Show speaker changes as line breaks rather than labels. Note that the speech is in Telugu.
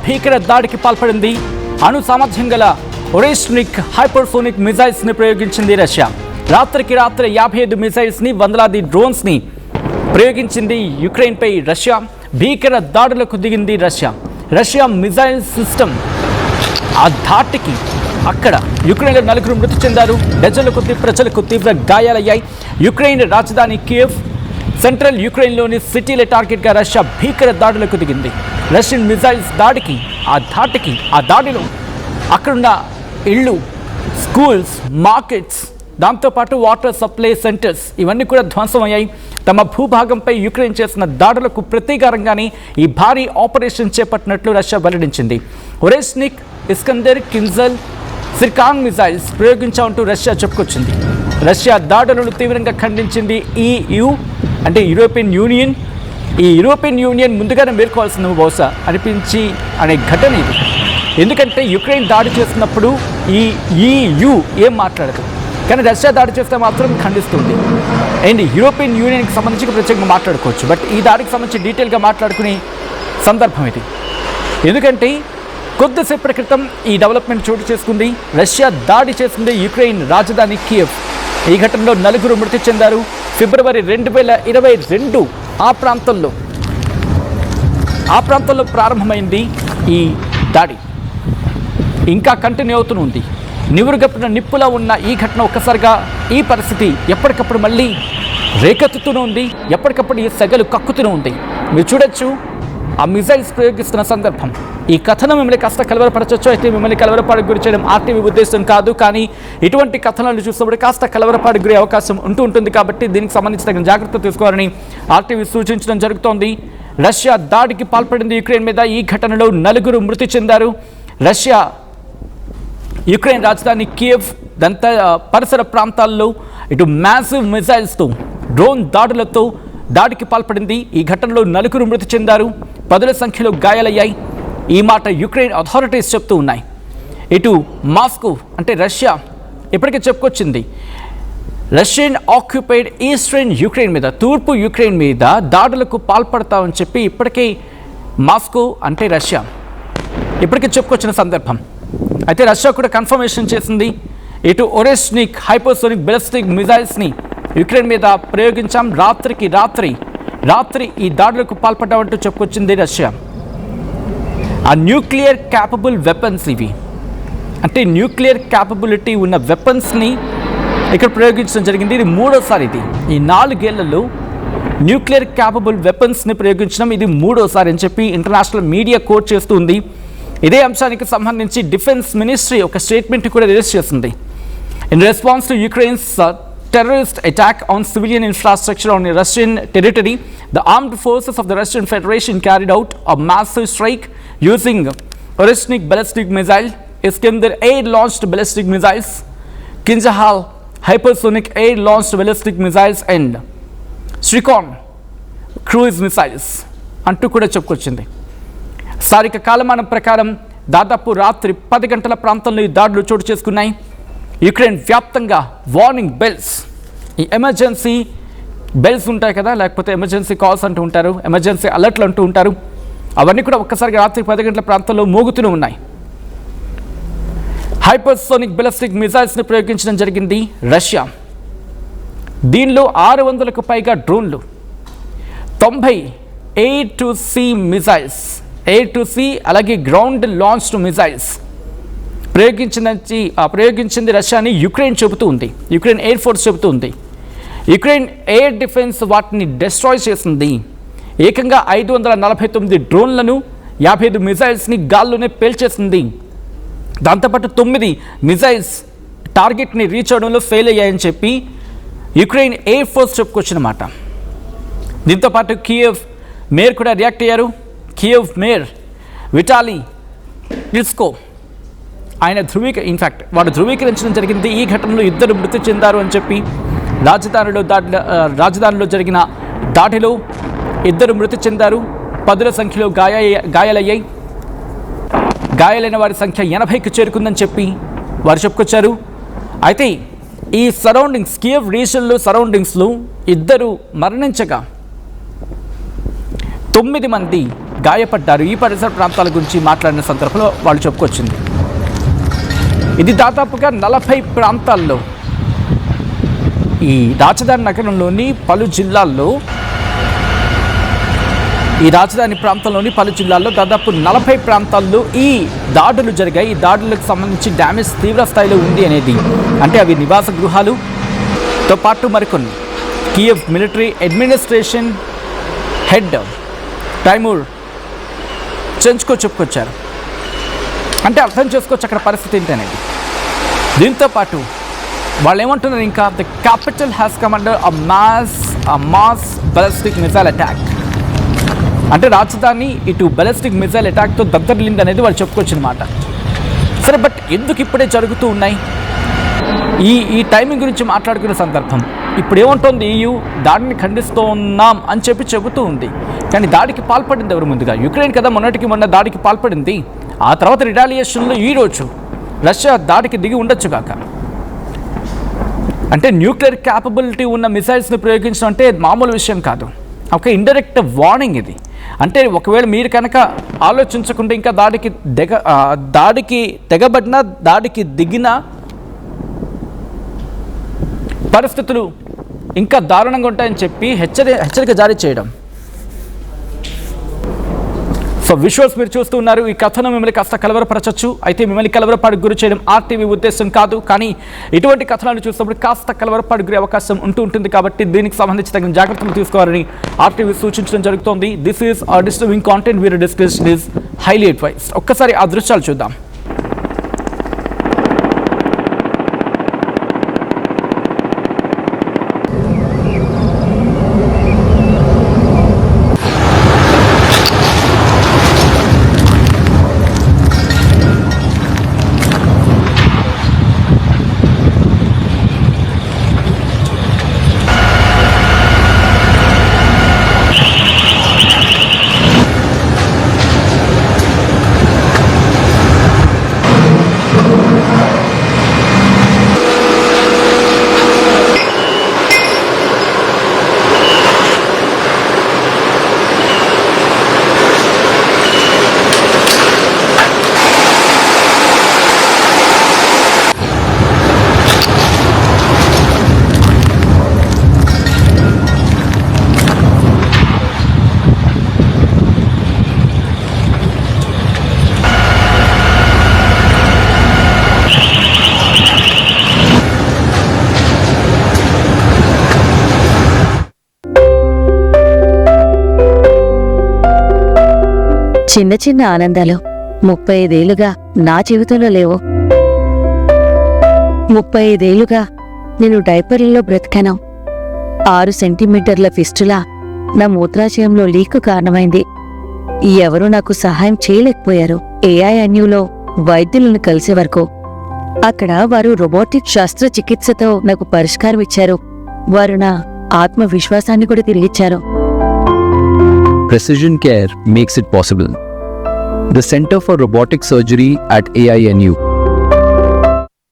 భీకర దాడికి పాల్పడింది. అణు సామర్థ్యం గల ఒరెస్నిక్ హైపర్సోనిక్ మిజైల్స్ ని ప్రయోగించింది రష్యా. రాత్రికి రాత్రి 55 మిజైల్స్ ని, వందలాది డ్రోన్స్ ని ప్రయోగించింది యుక్రెయిన్ పై రష్యా. భీకర దాడులకు దిగింది రష్యా మిజైల్ సిస్టమ్ ఆ ధాటికి అక్కడ యుక్రెయిన్లో 4 మృతి చెందారు. డజన్ల కొద్ది ప్రజలకు తీవ్ర గాయాలయ్యాయి. యుక్రెయిన్ రాజధాని కియవ్, సెంట్రల్ యుక్రెయిన్లోని సిటీల టార్గెట్గా రష్యా భీకర దాడులకు దిగింది. రష్యన్ మిజైల్స్ దాడికి ఆ దాడిలో అక్కడున్న ఇళ్ళు, స్కూల్స్, మార్కెట్స్, దాంతోపాటు వాటర్ సప్లై సెంటర్స్ ఇవన్నీ కూడా ధ్వంసమయ్యాయి. తమ భూభాగంపై యుక్రెయిన్ చేసిన దాడులకు ప్రతీకారంగానే ఈ భారీ ఆపరేషన్ చేపట్టినట్లు రష్యా వెల్లడించింది. ఒరెస్నిక్, ఇస్కందర్, కింజల్, సిర్కాన్ మిజైల్స్ ప్రయోగించామంటూ రష్యా చెప్పుకొచ్చింది. రష్యా దాడులను తీవ్రంగా ఖండించింది EU, అంటే యూరోపియన్ యూనియన్. ఈ యూరోపియన్ యూనియన్ ముందుగానే మేల్కోవాల్సిన బహుశా అనే ఘటన ఇది. ఎందుకంటే యుక్రెయిన్ దాడి చేస్తున్నప్పుడు ఈ EU ఏం మాట్లాడదు, కానీ రష్యా దాడి చేస్తే మాత్రం ఖండిస్తుంది. అండ్ యూరోపియన్ యూనియన్కి సంబంధించి ప్రత్యేకంగా మాట్లాడుకోవచ్చు. బట్ ఈ దాడికి సంబంధించి డీటెయిల్గా మాట్లాడుకునే సందర్భం ఇది. ఎందుకంటే కొద్దిసేపటి క్రితం ఈ డెవలప్మెంట్ చోటు చేసుకుంది. రష్యా దాడి చేసింది యుక్రెయిన్ రాజధాని కియవ్. ఈ ఘటనలో 4 మృతి చెందారు. ఫిబ్రవరి 2022 ఆ ప్రాంతంలో ప్రారంభమైంది ఈ దాడి. ఇంకా కంటిన్యూ అవుతూనే ఉంది. నివురుగప్పిన నిప్పులా ఉన్న ఈ ఘటన ఒక్కసారిగా ఈ పరిస్థితి ఎప్పటికప్పుడు మళ్ళీ రేకెత్తుతూనే ఉంది. ఎప్పటికప్పుడు ఈ సెగలు కక్కుతూనే ఉంది. మీరు చూడొచ్చు ఆ మిజైల్స్ ప్రయోగిస్తున్న సందర్భం. ఈ కథనం మిమ్మల్ని కాస్త కలవరపరచవచ్చు. అయితే మిమ్మల్ని కలవరపాటుకు గురి చేయడం RTV ఉద్దేశం కాదు, కానీ ఇటువంటి కథనాలు చూసినప్పుడు కాస్త కలవరపాటుకు గురే అవకాశం ఉంటుంది. కాబట్టి దీనికి సంబంధించి తగిన జాగ్రత్త తీసుకోవాలని RTV సూచించడం జరుగుతోంది. రష్యా దాడికి పాల్పడింది యుక్రెయిన్ మీద. ఈ ఘటనలో 4 మృతి చెందారు. రష్యా యుక్రెయిన్ రాజధాని కియవ్ పరిసర ప్రాంతాల్లో ఇటు మ్యాసివ్ మిజైల్స్తో, డ్రోన్ దాడులతో దాడికి పాల్పడింది. ఈ ఘటనలో 4 మృతి చెందారు, పదుల సంఖ్యలో గాయాలయ్యాయి. ఈ మాట యుక్రెయిన్ అథారిటీస్ చెప్తూ ఉన్నాయి. ఇటు మాస్కో, అంటే రష్యా ఇప్పటికే చెప్పుకొచ్చింది రష్యన్ ఆక్యుపైడ్ ఈస్టర్న్ యుక్రెయిన్ మీద, తూర్పు యుక్రెయిన్ మీద దాడులకు పాల్పడతామని చెప్పి ఇప్పటికే మాస్కో, అంటే రష్యా ఇప్పటికే చెప్పుకొచ్చిన సందర్భం. అయితే రష్యా కూడా కన్ఫర్మేషన్ చేసింది. ఇటు ఒరెస్నిక్ హైపర్సోనిక్ బెలిస్టిక్ మిజైల్స్ని యుక్రెయిన్ మీద ప్రయోగించాం, రాత్రికి రాత్రి ఈ దాడులకు పాల్పడ్డామంటూ చెప్పుకొచ్చింది రష్యా. ఆ న్యూక్లియర్ క్యాపబుల్ వెపన్స్ ఇవి, అంటే న్యూక్లియర్ క్యాపబిలిటీ ఉన్న వెపన్స్ని ఇక్కడ ప్రయోగించడం జరిగింది. ఇది 3వసారి. ఈ 4 ఏళ్లలో న్యూక్లియర్ క్యాపబుల్ వెపన్స్ని ప్రయోగించడం ఇది 3వసారి అని చెప్పి ఇంటర్నేషనల్ మీడియా కోట్ చేస్తుంది. ఇదే అంశానికి సంబంధించి డిఫెన్స్ మినిస్ట్రీ ఒక స్టేట్మెంట్ కూడా రిలీజ్ చేసింది. In response to Ukraine's terrorist attack on civilian infrastructure on Russian territory, the armed forces of the Russian Federation carried out a massive strike using Oreshnik ballistic missile, Iskander air-launched ballistic missiles, Kinjal hypersonic air-launched ballistic missiles and Shrikon cruise missiles అంటూ కూడా చెప్పుకొచ్చింది. స్థానిక కాలమానం ప్రకారం దాదాపు రాత్రి 10 గంటల ప్రాంతంలో ఈ దాడులు చోటు చేసుకున్నాయి. యుక్రెయిన్ వ్యాప్తంగా వార్నింగ్ బెల్స్, ఈ ఎమర్జెన్సీ బెల్స్ ఉంటాయి కదా, లేకపోతే ఎమర్జెన్సీ కాల్స్ అంటూ ఉంటారు, ఎమర్జెన్సీ అలర్ట్లు అంటూ ఉంటారు, అవన్నీ కూడా ఒక్కసారిగా రాత్రి 10 గంటల ప్రాంతంలో మోగుతూనే ఉన్నాయి. హైపర్సోనిక్ బెలిస్టిక్ మిజైల్స్ని ప్రయోగించడం జరిగింది రష్యా. దీనిలో 600కు పైగా డ్రోన్లు, 90 A2C మిజైల్స్, A2C అలాగే గ్రౌండ్ లాంచ్డ్ మిజైల్స్ ప్రయోగించింది రష్యా అని యుక్రెయిన్ చెబుతూ ఉంది. యుక్రెయిన్ ఎయిర్ ఫోర్స్ చెబుతూ ఉంది. యుక్రెయిన్ ఎయిర్ డిఫెన్స్ వాటిని డిస్ట్రాయ్ చేసింది. ఏకంగా 549 డ్రోన్లను, 55 మిజైల్స్ని గాల్లోనే పేల్చేసింది. దాంతోపాటు 9 మిజైల్స్ టార్గెట్ని రీచ్ అవడంలో ఫెయిల్ అయ్యాయని చెప్పి యుక్రెయిన్ ఎయిర్ ఫోర్స్ చెప్పుకొచ్చినమాట. దీంతోపాటు కియవ్ మేయర్ కూడా రియాక్ట్ అయ్యారు. కియవ్ మేయర్ విటాలీ క్లిట్స్కో ఆయన వాడు ధృవీకరించడం జరిగింది. ఈ ఘటనలో 2 మృతి చెందారు అని చెప్పి, రాజధానిలో జరిగిన దాడిలో 2 మృతి చెందారు, పదుల సంఖ్యలో గాయాలయ్యాయి. గాయాలైన వారి సంఖ్య 80కి చేరుకుందని చెప్పి వారు చెప్పుకొచ్చారు. అయితే ఈ సరౌండింగ్స్, కియవ్ రీజన్లో సరౌండింగ్స్లో 2 మరణించగా 9 మంది గాయపడ్డారు. ఈ పరిసర ప్రాంతాల గురించి మాట్లాడిన సందర్భంలో వాళ్ళు చెప్పుకొచ్చింది. ఇది దాదాపుగా 40 ప్రాంతాల్లో ఈ రాజధాని నగరంలోని పలు జిల్లాల్లో ఈ రాజధాని ప్రాంతంలోని పలు జిల్లాల్లో దాదాపు 40 ప్రాంతాల్లో ఈ దాడులు జరిగాయి. ఈ దాడులకు సంబంధించి డ్యామేజ్ తీవ్ర స్థాయిలో ఉంది అనేది, అంటే అవి నివాస గృహాలుతో పాటు మరికొన్ని. కియవ్ మిలిటరీ అడ్మినిస్ట్రేషన్ హెడ్ టైమూర్ చెంచుకో చెప్పుకొచ్చారు. అంటే అర్థం చేసుకోవచ్చు అక్కడ పరిస్థితి ఏంటి అనేది. దీంతో పాటు వాళ్ళు ఏమంటున్నారు, ఇంకా the capital has come under mass ballistic missile attack. అంటే రాజధాని ఇటు బాలిస్టిక్ మిసైల్ అటాక్తో దద్దరిల్లింది అనేది వాళ్ళు చెప్పుకొచ్చిన మాట. సరే, బట్ ఎందుకు ఇప్పుడే జరుగుతూ ఉన్నాయి? ఈ టైమింగ్ గురించి మాట్లాడుకునే సందర్భం ఇప్పుడు ఏముంటుంది, EU దాడిని ఖండిస్తూ ఉన్నాం అని చెబుతూ ఉంది. కానీ దాడికి పాల్పడింది ఎవరు? ముందుగా యుక్రెయిన్ కదా మొన్నటికి మొన్న దాడికి పాల్పడింది. ఆ తర్వాత రిటాలియేషన్లో ఈరోజు రష్యా దాడికి దిగి ఉండొచ్చు కాక. అంటే న్యూక్లియర్ క్యాపబిలిటీ ఉన్న మిసైల్స్ని ప్రయోగించడం అంటే మామూలు విషయం కాదు. ఒక ఇండైరెక్ట్ వార్నింగ్ ఇది. అంటే ఒకవేళ మీరు కనుక ఆలోచించకుండా ఇంకా దాడికి తెగబడిన దాడికి దిగిన పరిస్థితులు ఇంకా దారుణంగా ఉంటాయని చెప్పి హెచ్చరిక జారీ చేయడం. సో విజువల్స్ మీరు చూస్తూ ఉన్నారు. ఈ కథనం మిమ్మల్ని కాస్త కలవరపరచచ్చు. అయితే మిమ్మల్ని కలవరపాటుకు గురి చేయడం RTV ఉద్దేశం కాదు. కానీ ఇటువంటి కథనాలు చూసినప్పుడు కాస్త కలవరపాటుకు గురి అవకాశం ఉంటుంది. కాబట్టి దీనికి సంబంధించి తగిన జాగ్రత్తలు తీసుకోవాలని RTV సూచించడం జరుగుతోంది. This is disturbing content viewer discretion is highly advised. ఒక్కసారి ఆ దృశ్యాలు చూద్దాం.
చిన్న చిన్న ఆనందాలు 35 ఏళ్లుగా నా జీవితంలో లేవు. 35 ఏళ్లుగా నేను డైపర్లలో బ్రతికాను. 6 సెంటీమీటర్ల ఫిస్టులా నా మూత్రాశయంలో లీకు కారణమైంది. ఎవరూ నాకు సహాయం చేయలేకపోయారు. AINUలో వైద్యులను కలిసే వరకు. అక్కడ వారు రోబోటిక్ శస్త్రచికిత్సతో నాకు పరిష్కారం ఇచ్చారు. వారు నా ఆత్మవిశ్వాసాన్ని కూడా తిరిగిచ్చారు.
Precision care makes it possible. The Center for Robotic Surgery at AINU